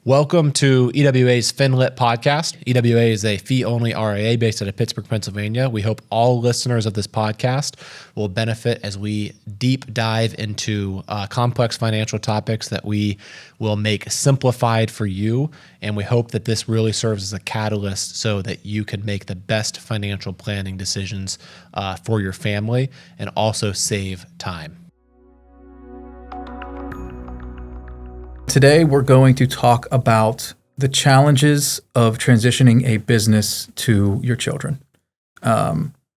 Welcome to EWA's FIN-LYT podcast. EWA is a fee-only RIA based out of Pittsburgh, Pennsylvania. We hope all listeners of this podcast will benefit as we deep dive into complex financial topics that we will make simplified for you. And we hope that this really serves as a catalyst so that you can make the best financial planning decisions for your family and also save time. Today, we're going to talk about the challenges of transitioning a business to your children.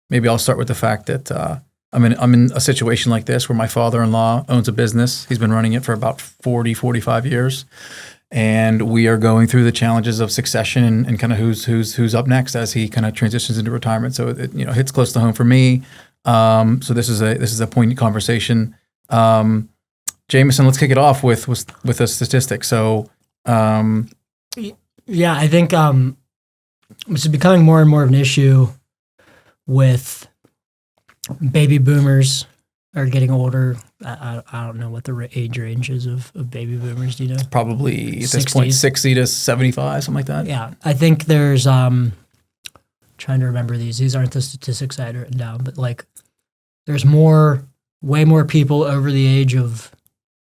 Maybe I'll start with the fact that I'm in a situation like this where my father-in-law owns a business. He's been running it for about 45 years. And we are going through the challenges of succession and kind of who's up next as he kind of transitions into retirement. So it hits close to home for me. So this is a poignant conversation. Jamison, let's kick it off with a statistic. So, I think it's becoming more and more of an issue with baby boomers are getting older. I don't know what the age range is of baby boomers. Do you know? Probably at this point 60 to 75, something like that. Yeah, I think there's trying to remember these. These aren't the statistics I had written down, but like there's way more people over the age of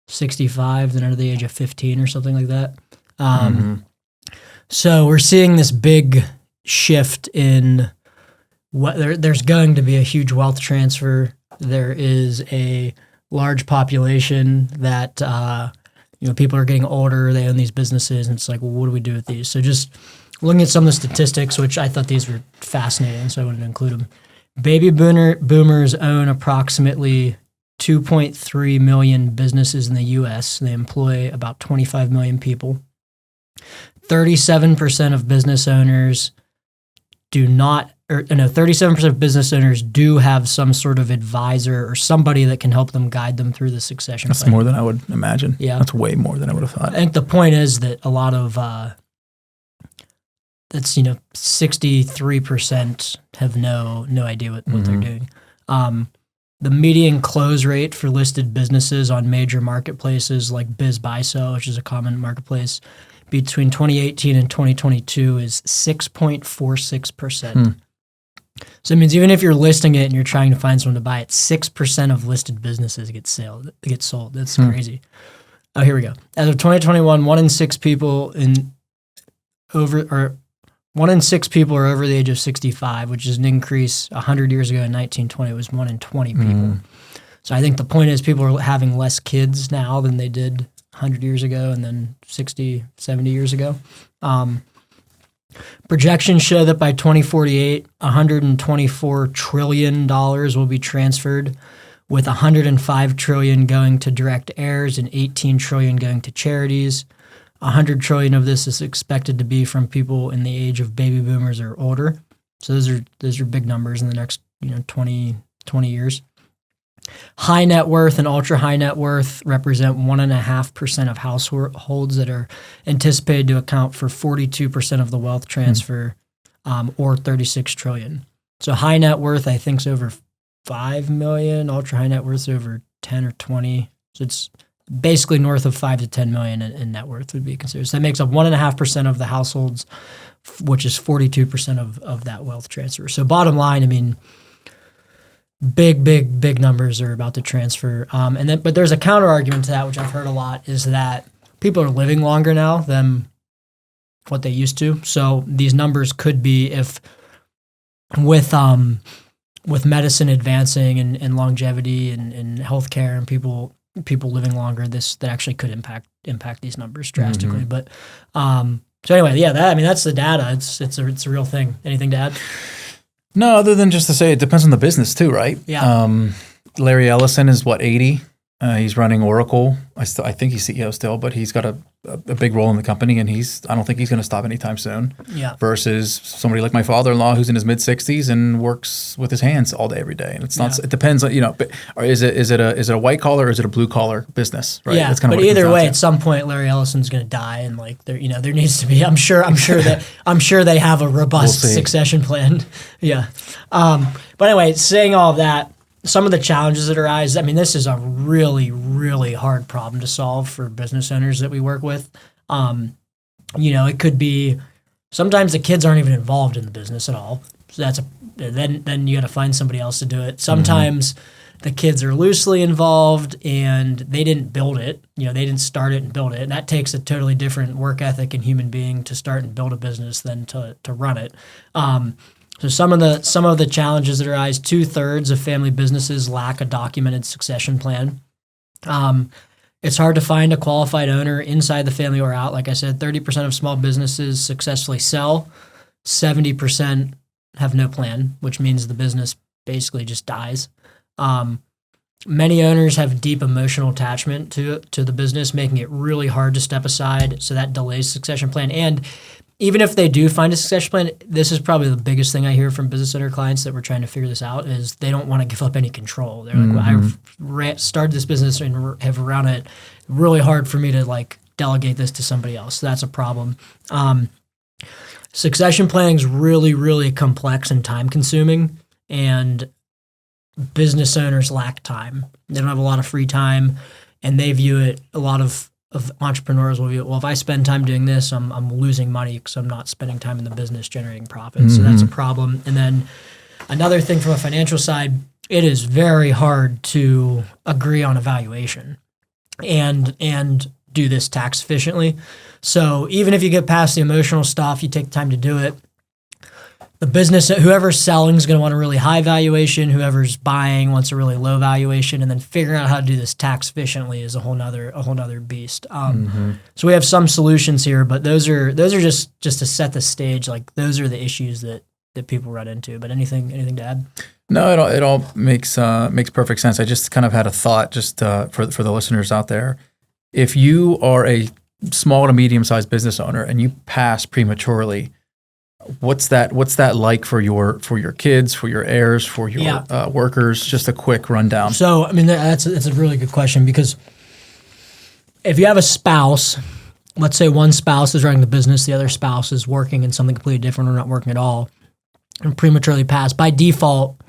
65 than under the age of 15 or something like that. So we're seeing this big shift in what there's going to be a huge wealth transfer. There is a large population that, people are getting older, they own these businesses, and it's like, well, what do we do with these? So just looking at some of the statistics, which I thought these were fascinating, so I wanted to include them. Baby boomers own approximately 2.3 million businesses in the U.S. They employ about 25 million people. 37% of business owners 37% of business owners do have some sort of advisor or somebody that can help them guide them through the succession That's plan. more than I would imagine. Yeah. That's way more than I would have thought. I think the point is that a lot of, 63% have no idea what they're doing. The median close rate for listed businesses on major marketplaces like BizBuySell, which is a common marketplace, between 2018 and 2022 is 6.46%. So it means even if you're listing it and you're trying to find someone to buy it, 6% of listed businesses get sold. That's crazy. Oh, here we go. As of 2021, one in six people are over the age of 65, which is an increase. 100 years ago in 1920, it was 1 in 20 people. So I think the point is people are having less kids now than they did 100 years ago and then 60, 70 years ago. Projections show that by 2048, $124 trillion will be transferred, with $105 trillion going to direct heirs and $18 trillion going to charities. $100 trillion of this is expected to be from people in the age of baby boomers or older. So those are big numbers in the next 20 years. High net worth and ultra high net worth represent 1.5% of households that are anticipated to account for 42% of the wealth transfer, or $36 trillion. So high net worth, I think, is over 5 million. Ultra high net worth is over 10 or 20. So it's basically north of 5 to 10 million in net worth would be considered. So that makes up 1.5% of the households, which is 42% of that wealth transfer. So bottom line, I mean, big numbers are about to transfer. But there's a counter argument to that, which I've heard a lot, is that people are living longer now than what they used to. So these numbers could be, if with medicine advancing and longevity and healthcare and people living longer, that actually could impact these numbers drastically. But so anyway, that's the data. It's a real thing. Anything to add? No, other than just to say it depends on the business too, right? Yeah. Larry Ellison is 80? He's running Oracle. I think he's CEO still, but he's got a big role in the company, and I don't think he's going to stop anytime soon. Yeah. Versus somebody like my father-in-law who's in his mid-60s and works with his hands all day, every day. And it's not. It depends on or is it a white collar or is it a blue collar business? Right. Yeah. That's kind of but either way, at some point, Larry Ellison's going to die, and there needs to be. I'm sure they have a robust succession plan. Yeah. But anyway, saying all of that, some of the challenges that arise, this is a really, really hard problem to solve for business owners that we work with. It could be sometimes the kids aren't even involved in the business at all. So then you got to find somebody else to do it. Sometimes the kids are loosely involved and they didn't build it. They didn't start it and build it. And that takes a totally different work ethic and human being to start and build a business than to run it. So some of the challenges that arise, 2/3 of family businesses lack a documented succession plan. It's hard to find a qualified owner inside the family or out. Like I said, 30% of small businesses successfully sell. 70% have no plan, which means the business basically just dies. Many owners have deep emotional attachment to the business, making it really hard to step aside. So that delays succession plan. And even if they do find a succession plan, this is probably the biggest thing I hear from business owner clients that we're trying to figure this out is they don't want to give up any control. They're like, well, I've started this business and have run it. Really hard for me to delegate this to somebody else. So that's a problem. Succession planning is really, really complex and time consuming, and business owners lack time. They don't have a lot of free time, and they view it, a lot of entrepreneurs will view it, well, if I spend time doing this, I'm losing money because I'm not spending time in the business generating profits. So that's a problem. And then another thing from a financial side, it is very hard to agree on a valuation and do this tax efficiently. So even if you get past the emotional stuff, you take the time to do it, the business, whoever's selling is going to want a really high valuation. Whoever's buying wants a really low valuation, and then figuring out how to do this tax efficiently is a whole nother beast. So we have some solutions here, but those are just to set the stage. Like those are the issues that people run into. But anything to add? No, it all makes perfect sense. I just kind of had a thought just for the listeners out there. If you are a small to medium sized business owner and you pass prematurely, what's that like for your kids, for your heirs, for your workers? Just a quick rundown. So, I mean, that's a really good question, because if you have a spouse, let's say one spouse is running the business, the other spouse is working in something completely different or not working at all, and prematurely pass, by default,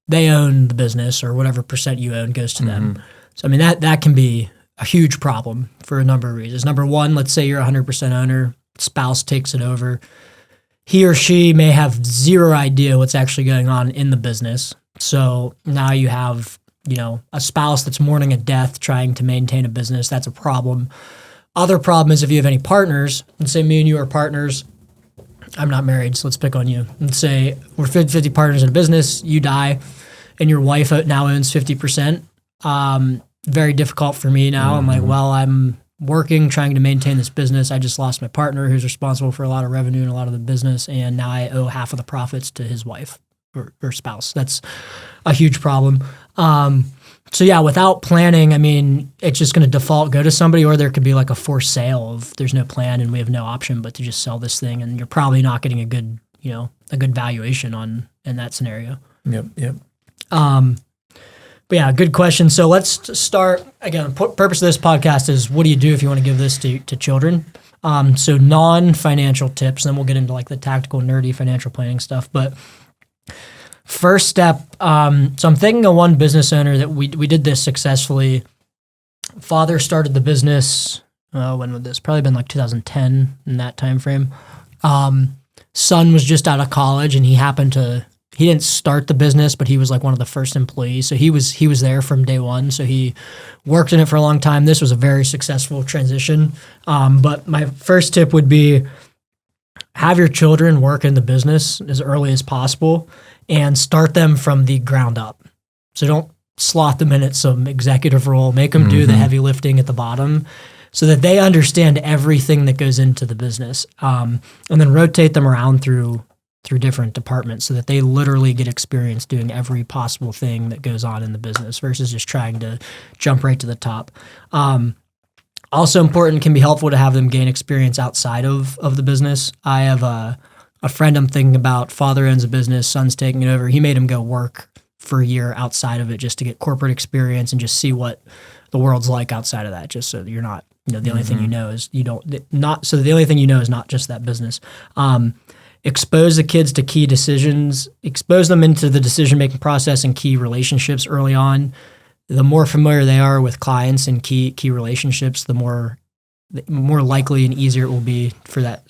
they own the business, or whatever percent you own goes to them. So, I mean, that can be a huge problem for a number of reasons. Number one, let's say you're 100% owner, spouse takes it over. He or she may have zero idea what's actually going on in the business. So now you have, a spouse that's mourning a death trying to maintain a business. That's a problem. Other problem is if you have any partners, and say me and you are partners, I'm not married, so let's pick on you. And say we're 50-50 partners in a business, you die, and your wife now owns 50%. Very difficult for me now. I'm like, well, I'm working, trying to maintain this business. I just lost my partner who's responsible for a lot of revenue and a lot of the business, and now I owe half of the profits to his wife or spouse. That's a huge problem. So yeah, without planning, I mean, it's just going to default go to somebody, or there could be like a forced sale of there's no plan and we have no option but to just sell this thing, and you're probably not getting a good valuation in that scenario. Yep. But yeah, good question. So let's start, again, the purpose of this podcast is what do you do if you want to give this to children? So non-financial tips, and then we'll get into like the tactical, nerdy financial planning stuff. But first step, so I'm thinking of one business owner that we did this successfully. Father started the business, when would this? Probably been like 2010 in that time frame. Son was just out of college, and he didn't start the business, but he was like one of the first employees. So he was there from day one. So he worked in it for a long time. This was a very successful transition. But my first tip would be have your children work in the business as early as possible and start them from the ground up. So don't slot them in at some executive role. Make them do the heavy lifting at the bottom so that they understand everything that goes into the business. And then rotate them around through different departments so that they literally get experience doing every possible thing that goes on in the business versus just trying to jump right to the top. Also important, can be helpful to have them gain experience outside of the business. I have a friend I'm thinking about, father owns a business, son's taking it over. He made him go work for a year outside of it just to get corporate experience and just see what the world's like outside of that, just so that you're not, the only thing you know is the only thing you know is not just that business. Expose the kids to key decisions, expose them into the decision-making process and key relationships early on. The more familiar they are with clients and key relationships, the more the more likely and easier it will be for that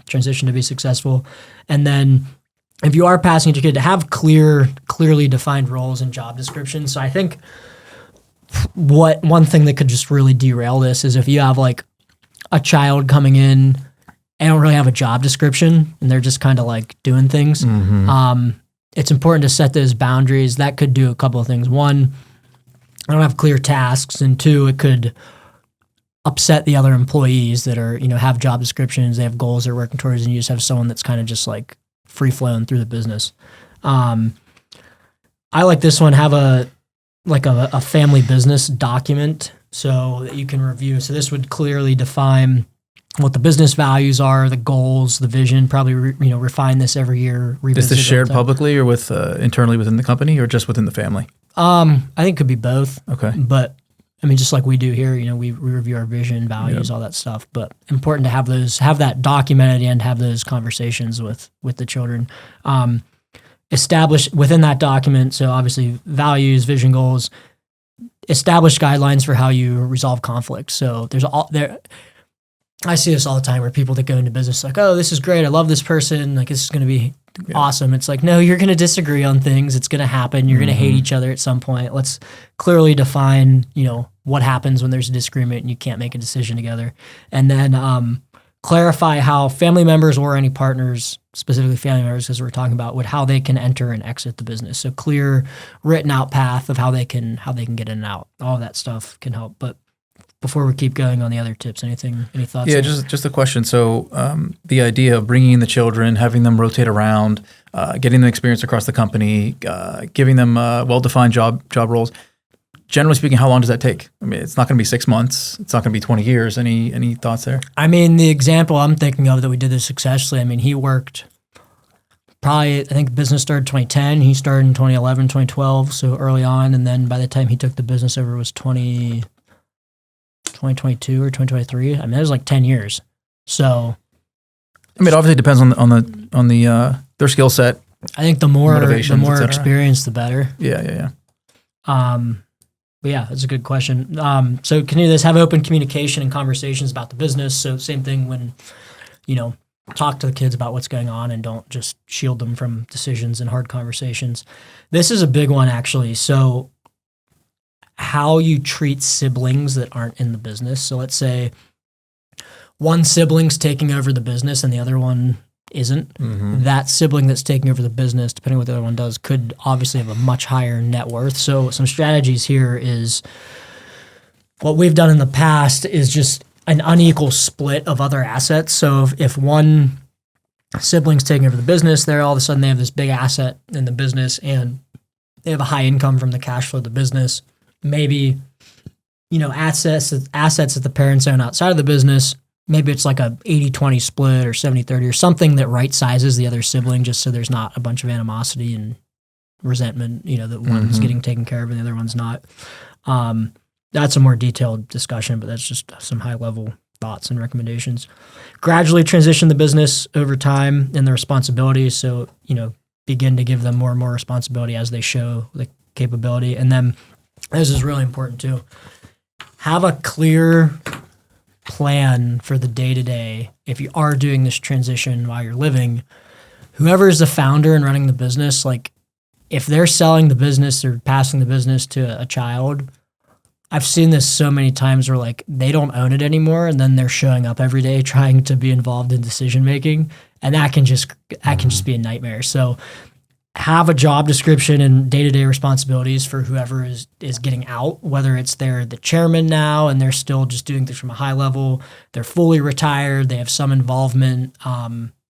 transition to be successful. And then if you are passing it to your kid, to have clearly defined roles and job descriptions. So I think one thing that could just really derail this is if you have like a child coming in and don't really have a job description and they're just kind of like doing things. It's important to set those boundaries. That could do a couple of things. One, I don't have clear tasks, and two, it could upset the other employees that are, have job descriptions, they have goals they're working towards, and you just have someone that's kind of just like free flowing through the business. I like this one, have a family business document so that you can review. So this would clearly define what the business values are, the goals, the vision, probably, refine this every year. Is this shared publicly or with internally within the company or just within the family? I think it could be both. Okay. But I mean, just like we do here, we review our vision, values, all that stuff, but important to have that documented and have those conversations with the children. Establish within that document. So obviously values, vision, goals, establish guidelines for how you resolve conflict. So I see this all the time where people that go into business like, oh, this is great. I love this person. Like, this is going to be awesome. It's like, no, you're going to disagree on things. It's going to happen. You're going to hate each other at some point. Let's clearly define, what happens when there's a disagreement and you can't make a decision together. And then clarify how family members or any partners, specifically family members, as we're talking about, how they can enter and exit the business. So clear written out path of how they can get in and out. All of that stuff can help. But before we keep going on the other tips, any thoughts? Yeah, just a question. So the idea of bringing in the children, having them rotate around, getting them experience across the company, giving them well-defined job roles. Generally speaking, how long does that take? I mean, it's not going to be 6 months. It's not going to be 20 years. Any thoughts there? I mean, the example I'm thinking of that we did this successfully, I mean, he worked probably, I think the business started 2010. He started in 2011, 2012, so early on. And then by the time he took the business over, it was 2022 or 2023. I mean, that was like 10 years. So, I mean, it obviously depends on their skill set. I think the more experience, the better. Yeah. But yeah, that's a good question. So continue this, have open communication and conversations about the business. So same thing when, talk to the kids about what's going on and don't just shield them from decisions and hard conversations. This is a big one, actually. So how you treat siblings that aren't in the business. So let's say one sibling's taking over the business and the other one isn't. That sibling that's taking over the business, depending on what the other one does, could obviously have a much higher net worth. So some strategies here is what we've done in the past is just an unequal split of other assets. So if one sibling's taking over the business, they're all of a sudden they have this big asset in the business and they have a high income from the cash flow of the business. Maybe, assets that the parents own outside of the business. Maybe it's like a 80-20 split or 70-30 or something that right sizes the other sibling just so there's not a bunch of animosity and resentment, that one's getting taken care of and the other one's not. That's a more detailed discussion, but that's just some high level thoughts and recommendations. Gradually transition the business over time and the responsibilities. So, begin to give them more and more responsibility as they show the capability. And then this is really important too. Have a clear plan for the day-to-day. If you are doing this transition while you're living, whoever is the founder and running the business, like if they're selling the business or passing the business to a child, I've seen this so many times where like they don't own it anymore and then they're showing up every day trying to be involved in decision making, and that can just be a nightmare. So have a job description and day-to-day responsibilities for whoever is getting out, whether it's they're the chairman now and they're still just doing things from a high level, they're fully retired, they have some involvement,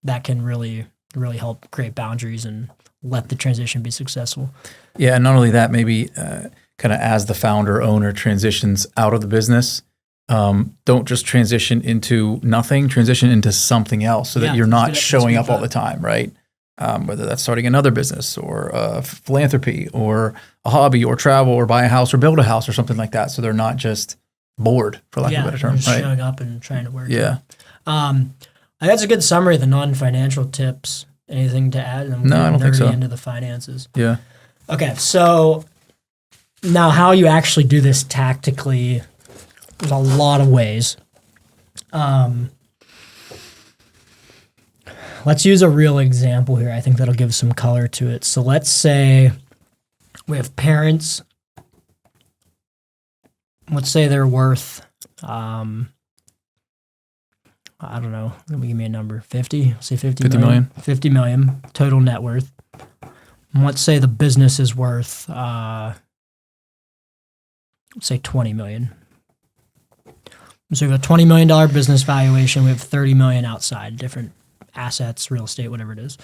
that can really, really help create boundaries and let the transition be successful. Yeah, and not only that, maybe kind of as the founder, owner transitions out of the business, don't just transition into nothing, transition into something else so that you're not showing up all the time, right? Whether that's starting another business or philanthropy or a hobby or travel or buy a house or build a house or something like that. So they're not just bored, for lack of a better term. Just showing up and trying to work. Yeah. That's a good summary of the non-financial tips. Anything to add? No, I don't think so. Into the finances. Yeah. Okay, so now how you actually do this tactically, there's a lot of ways. Let's use a real example here. I think that'll give some color to it. So let's say we have parents. Let's say they're worth, I don't know. Let me give me a number. 50. Say 50 million. 50 million total net worth. And let's say the business is worth, let's say 20 million. So we have a $20 million business valuation. We have 30 million outside, different assets, real estate, whatever it is.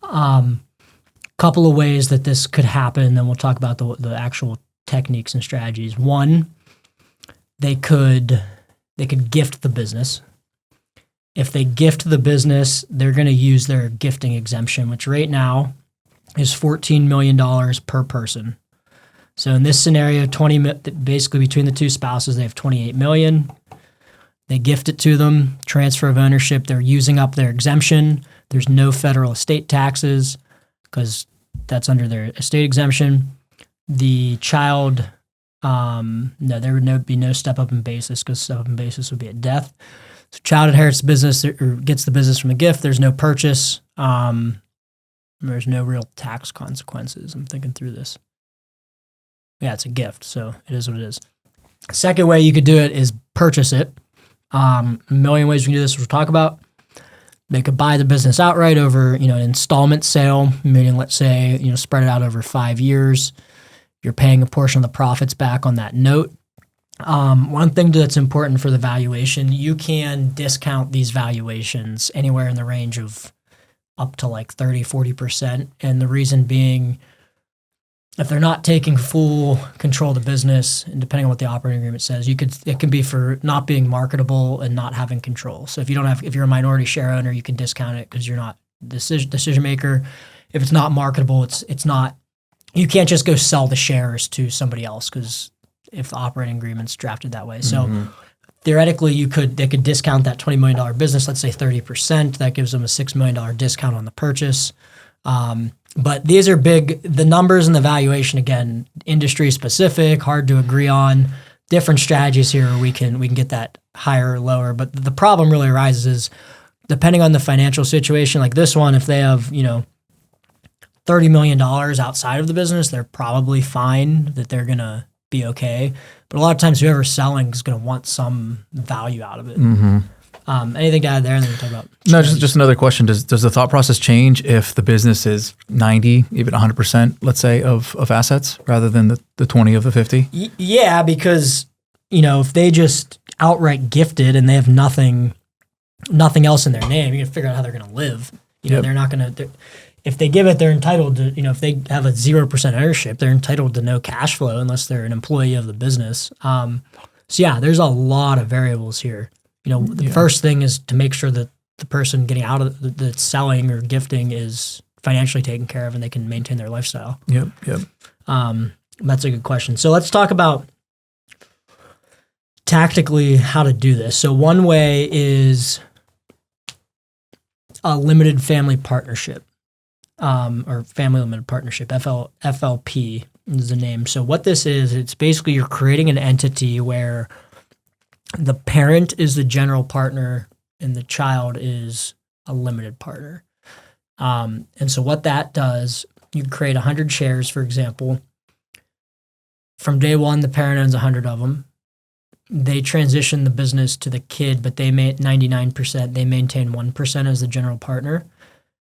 Couple of ways that this could happen, then we'll talk about the actual techniques and strategies. One, they could gift the business. If they gift the business, they're going to use their gifting exemption, which right now is $14 million per person. So in this scenario, basically between the two spouses, they have 28 million. They gift it to them, transfer of ownership. They're using up their exemption. There's no federal estate taxes because that's under their estate exemption. The child, there would be no step up in basis because step up in basis would be at death. So child inherits the business or gets the business from a gift. There's no purchase. There's no real tax consequences. I'm thinking through this. Yeah, it's a gift, so it is what it is. Second way you could do it is purchase it. A million ways we can do this, we'll talk about. They could buy the business outright over, an installment sale, meaning let's say, spread it out over 5 years. You're paying a portion of the profits back on that note. One thing that's important for the valuation, you can discount these valuations anywhere in the range of up to like 30, 40%. And the reason being, if they're not taking full control of the business, and depending on what the operating agreement says, it can be for not being marketable and not having control. So if you're a minority share owner, you can discount it because you're not decision maker. If it's not marketable, it's not. You can't just go sell the shares to somebody else because if the operating agreement's drafted that way. So theoretically, they could discount that $20 million business, let's say 30%. That gives them a $6 million discount on the purchase. But these are big, the numbers and the valuation, again, industry specific, hard to agree on. Different strategies here, we can get that higher or lower. But the problem really arises is depending on the financial situation, like this one, if they have, $30 million outside of the business, they're probably fine, that they're going to be okay. But a lot of times whoever's selling is going to want some value out of it. Anything to add there? And then we'll talk about no, just another question. Does the thought process change if the business is 90, even 100%, let's say, of assets rather than the 20 of the 50? Yeah, because, if they just outright gifted and they have nothing else in their name, you can figure out how they're going to live. They're not going to, if they give it, they're entitled to, if they have a 0% ownership, they're entitled to no cash flow unless they're an employee of the business. So yeah, there's a lot of variables here. The first thing is to make sure that the person getting out of the selling or gifting is financially taken care of and they can maintain their lifestyle. Yep. That's a good question. So let's talk about tactically how to do this. So one way is a limited family partnership, or family limited partnership, FLP is the name. So what this is, it's basically you're creating an entity where the parent is the general partner and the child is a limited partner. And so what that does, you create 100 shares, for example. From day one, the parent owns 100 of them. They transition the business to the kid, but they 99%, they maintain 1% as the general partner.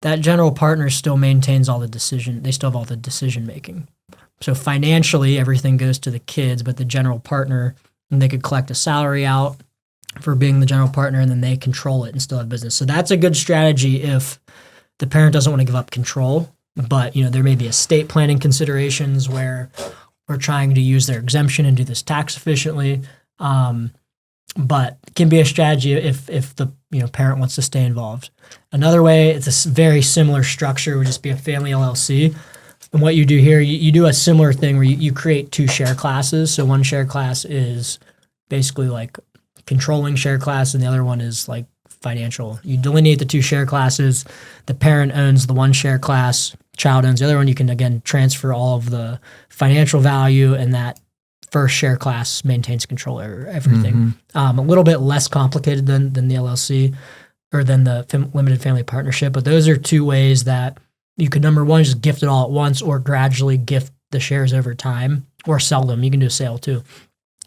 That general partner still maintains they still have all the decision making. So financially, everything goes to the kids, but the general partner, and they could collect a salary out for being the general partner, and then they control it and still have business. So that's a good strategy if the parent doesn't want to give up control, but there may be estate planning considerations where we're trying to use their exemption and do this tax efficiently. But it can be a strategy if the parent wants to stay involved. Another way, it's a very similar structure, would just be a family LLC. And what you do here, you do a similar thing where you create 2 share classes. So one share class is basically like controlling share class, and the other one is like financial. You delineate the 2 share classes. The parent owns the one share class, child owns the other one. You can, again, transfer all of the financial value, and that first share class maintains control over everything. A little bit less complicated than the LLC or than the limited family partnership, but those are two ways that you could, number one, just gift it all at once or gradually gift the shares over time or sell them. You can do a sale too.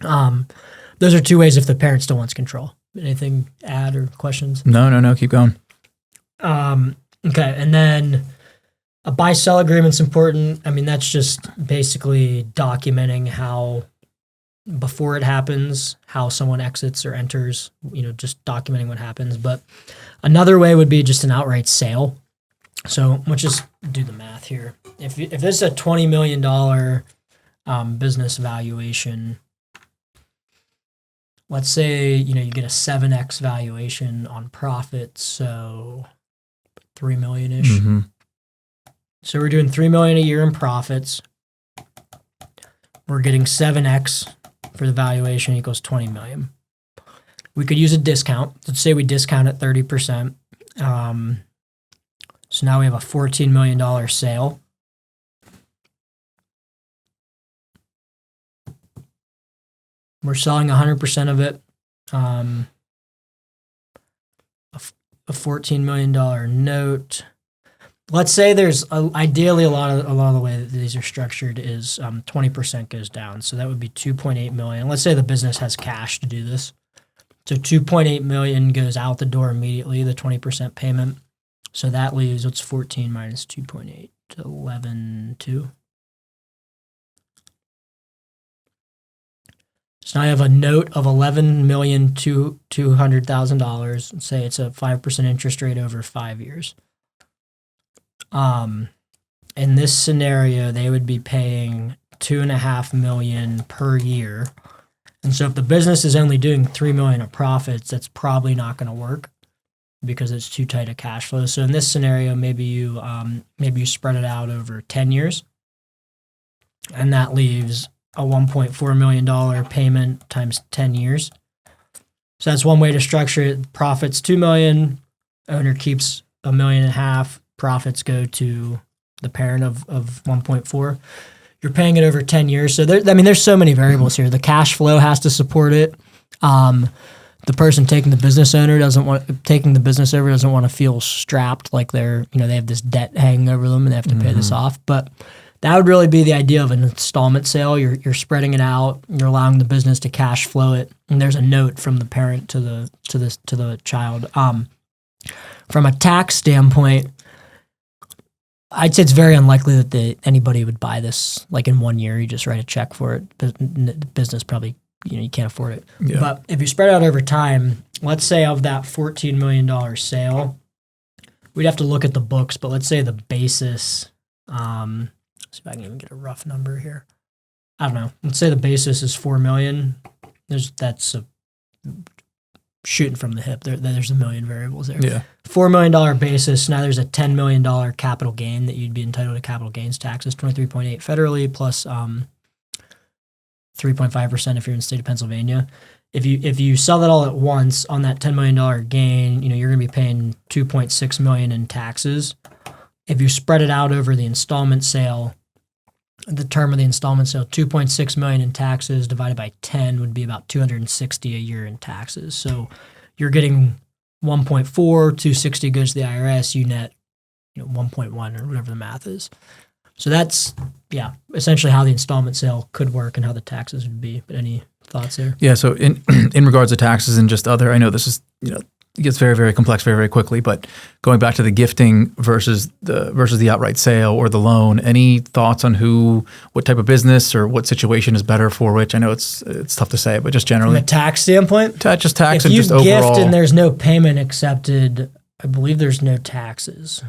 Those are two ways if the parent still wants control. Anything add or questions? No, keep going. Okay, and then a buy-sell agreement's important. I mean, that's just basically documenting how, before it happens, how someone exits or enters, just documenting what happens. But another way would be just an outright sale. So let's just do the math here. If this is a $20 million business valuation, let's say, you get a 7x valuation on profits, so $3 million-ish. So we're doing $3 million a year in profits. We're getting 7x for the valuation equals $20 million. We could use a discount. Let's say we discount at 30%. So now we have a $14 million sale. We're selling 100% of it. A $14 million note. Let's say there's ideally a lot of the way that these are structured is 20% goes down. So that would be 2.8 million. Let's say the business has cash to do this. So 2.8 million goes out the door immediately, the 20% payment. So that leaves, what's 14 minus 2.8? 11.2. So now I have a note of $11,200,000. Let's say it's a 5% interest rate over 5 years. In this scenario, they would be paying $2.5 million per year. And so if the business is only doing $3 million of profits, that's probably not going to work because it's too tight a cash flow. So in this scenario, maybe you spread it out over 10 years, and that leaves a $1.4 million payment times 10 years. So that's one way to structure it. Profits $2 million, owner keeps $1.5 million. Profits go to the parent of 1.4. You're paying it over 10 years. So there's so many variables here. The cash flow has to support it. The person taking the business over doesn't want to feel strapped like they have this debt hanging over them and they have to pay this off. But that would really be the idea of an installment sale. You're spreading it out. You're allowing the business to cash flow it, and there's a note from the parent to the child. From a tax standpoint, I'd say it's very unlikely that anybody would buy this like in 1 year. You just write a check for it. The business probably, you can't afford it. Yeah. But if you spread it out over time, let's say of that $14 million sale, we'd have to look at the books, but let's say the basis, let's see if I can even get a rough number here. I don't know. Let's say the basis is $4 million. That's shooting from the hip. There's a million variables there. Yeah. $4 million basis. Now there's a $10 million capital gain that you'd be entitled to capital gains taxes, 23.8 federally plus 3.5% if you're in the state of Pennsylvania. If you sell that all at once on that $10 million gain, you're going to be paying $2.6 million in taxes. If you spread it out over the installment sale, the term of the installment sale, $2.6 million in taxes divided by 10 would be about $260 a year in taxes. So you're getting 1.4, 260 goes to the IRS, you net 1.1 or whatever the math is. So that's essentially how the installment sale could work and how the taxes would be. But any thoughts there? Yeah. So in regards to taxes and just other, I know this is it gets very, very complex very, very quickly. But going back to the gifting versus the outright sale or the loan, any thoughts on what type of business or what situation is better for which? I know it's tough to say, but just generally. From a tax standpoint? Just tax and just overall. If you gift and there's no payment accepted, I believe there's no taxes.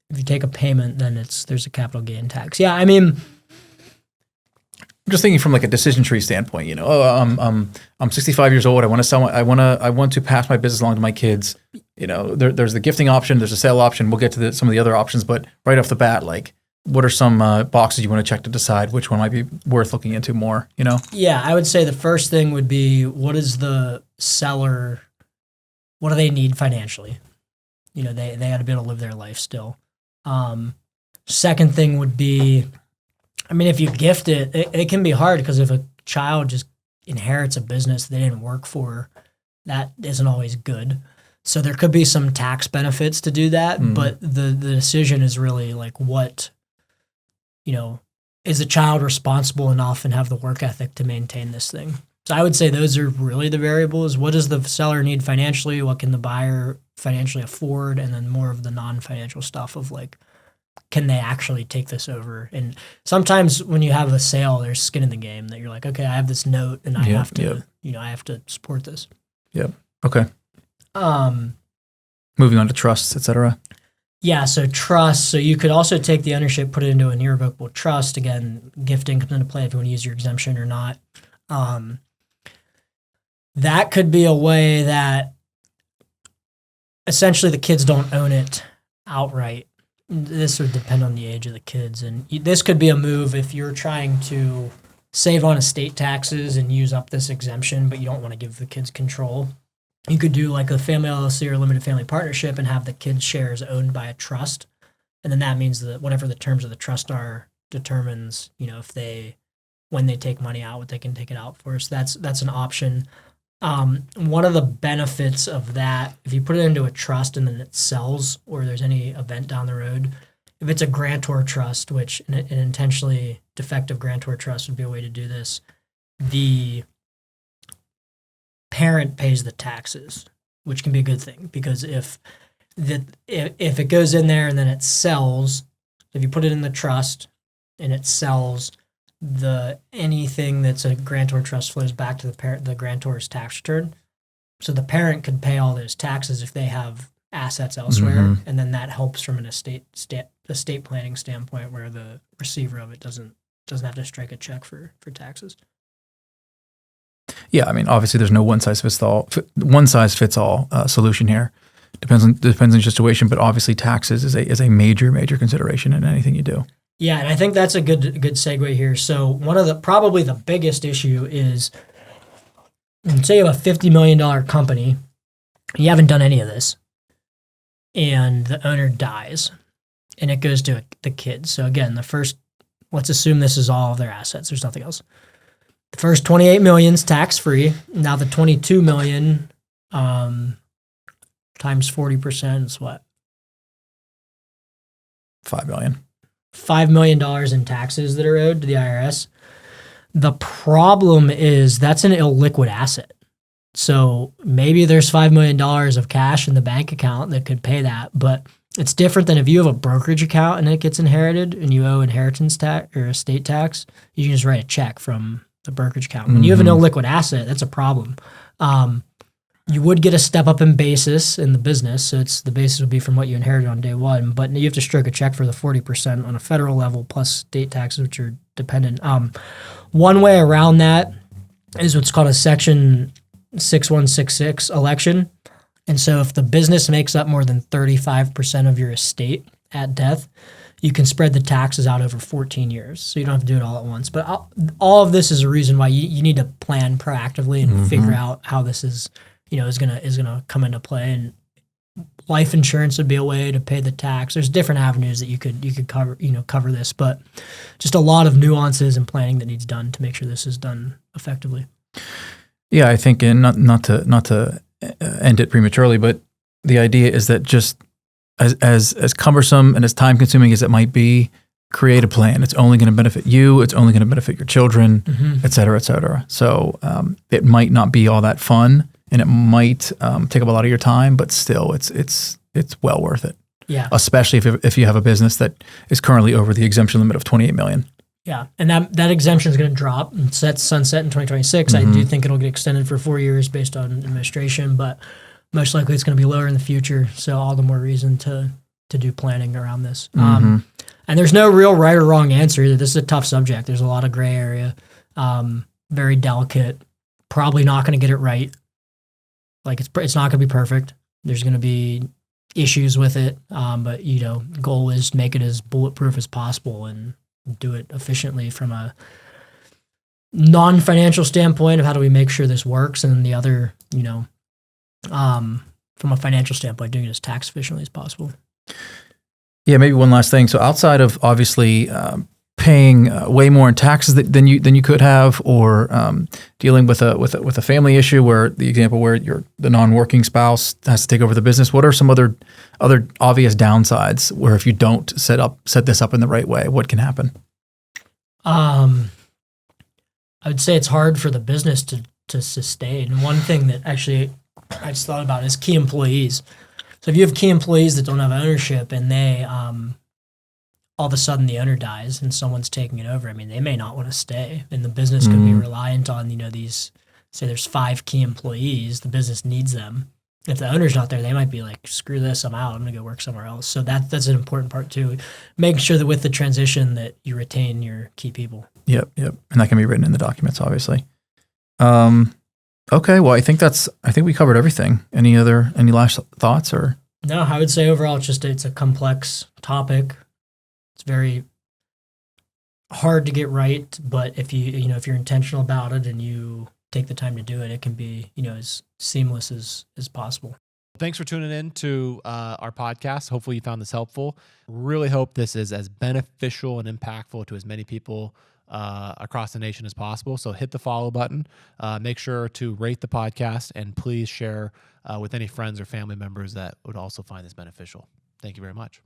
If you take a payment, then there's a capital gain tax. Yeah, I mean, I'm just thinking from like a decision tree standpoint. I'm 65 years old. I want to sell. I want to pass my business along to my kids. There's the gifting option. There's a sale option. We'll get to some of the other options, but right off the bat, like, what are some boxes you want to check to decide which one might be worth looking into more? Yeah, I would say the first thing would be, what is the seller? What do they need financially? They got to be able to live their life still. Second thing would be, if you gift it can be hard because if a child just inherits a business they didn't work for, that isn't always good. So there could be some tax benefits to do that, but the decision is really like what, is the child responsible enough and have the work ethic to maintain this thing? So I would say those are really the variables. What does the seller need financially? What can the buyer financially afford? And then more of the non-financial stuff of like, can they actually take this over? And sometimes when you have a sale, there's skin in the game that you're like, okay, I have this note and I have to, I have to support this. Yep. Okay. Moving on to trusts, et cetera. Yeah. So trust. So you could also take the ownership, put it into an irrevocable trust. Again, gifting comes into play if you want to use your exemption or not. That could be a way that essentially the kids don't own it outright. This would depend on the age of the kids. And this could be a move if you're trying to save on estate taxes and use up this exemption, but you don't want to give the kids control. You could do like a family LLC or limited family partnership and have the kids' shares owned by a trust. And then that means that whatever the terms of the trust are determines, when they take money out, what they can take it out for. So that's an option. One of the benefits of that, if you put it into a trust and then it sells or there's any event down the road, if it's a grantor trust, which an intentionally defective grantor trust would be a way to do this, the parent pays the taxes, which can be a good thing because if it goes in there and then it sells, if you put it in the trust and it sells, anything that's a grantor trust flows back to the grantor's tax return. So the parent could pay all those taxes if they have assets elsewhere, and then that helps from an estate planning standpoint, where the receiver of it doesn't have to strike a check for taxes. Yeah, I mean, obviously, there's no one size fits all solution here. Depends on the situation, but obviously, taxes is a major consideration in anything you do. Yeah, and I think that's a good segue here. So one of probably the biggest issue is, say you have a $50 million company, you haven't done any of this, and the owner dies, and it goes to the kids. So again, let's assume this is all of their assets. There's nothing else. The first $28 million is tax-free. Now the $22 million times 40% is what? $5 million. $5 million in taxes that are owed to the IRS. The problem is that's an illiquid asset. So maybe there's $5 million of cash in the bank account that could pay that, but it's different than if you have a brokerage account and it gets inherited and you owe inheritance tax or estate tax, you can just write a check from the brokerage account. When you have an illiquid asset, that's a problem. You would get a step up in basis in the business. So the basis would be from what you inherited on day one, but you have to stroke a check for the 40% on a federal level plus state taxes, which are dependent. One way around that is what's called a Section 6166 election. And so if the business makes up more than 35% of your estate at death, you can spread the taxes out over 14 years. So you don't have to do it all at once. But all of this is a reason why you need to plan proactively and figure out how this is gonna come into play. And life insurance would be a way to pay the tax. There's different avenues that you could cover this, but just a lot of nuances and planning that needs done to make sure this is done effectively. Yeah, I think, and not to end it prematurely, but the idea is that just as cumbersome and as time consuming as it might be, create a plan. It's only going to benefit you. It's only going to benefit your children, et cetera, et cetera. So it might not be all that fun, and it might take up a lot of your time, but still, it's well worth it. Yeah. Especially if you have a business that is currently over the exemption limit of $28 million. Yeah, and that exemption is going to drop. It's set sunset in 2026. I do think it'll get extended for 4 years based on administration, but most likely it's going to be lower in the future. So all the more reason to do planning around this. And there's no real right or wrong answer either. This is a tough subject. There's a lot of gray area, very delicate. Probably not going to get it right. Like it's not going to be perfect. There's going to be issues with it, but goal is to make it as bulletproof as possible and do it efficiently from a non-financial standpoint of how do we make sure this works, and then the other, from a financial standpoint, doing it as tax efficiently as possible. Yeah, maybe one last thing. So outside of obviously paying way more in taxes than you could have, or dealing with a family issue where the example where the non-working spouse has to take over the business. What are some other obvious downsides where if you don't set this up in the right way, what can happen? I would say it's hard for the business to sustain. One thing that actually I just thought about is key employees. So if you have key employees that don't have ownership and they all of a sudden the owner dies and someone's taking it over, I mean, they may not want to stay, and the business could be reliant on, these, say there's 5 key employees, the business needs them. If the owner's not there, they might be like, screw this, I'm out, I'm going to go work somewhere else. So that's an important part too. Making sure that with the transition that you retain your key people. Yep. And that can be written in the documents, obviously. Okay. Well, I think we covered everything. Any last thoughts or? No, I would say overall, it's a complex topic. It's very hard to get right, but if if you're intentional about it and you take the time to do it, it can be, as seamless as possible. Thanks for tuning in to our podcast. Hopefully you found this helpful. Really hope this is as beneficial and impactful to as many people across the nation as possible. So hit the follow button. Make sure to rate the podcast, and please share with any friends or family members that would also find this beneficial. Thank you very much.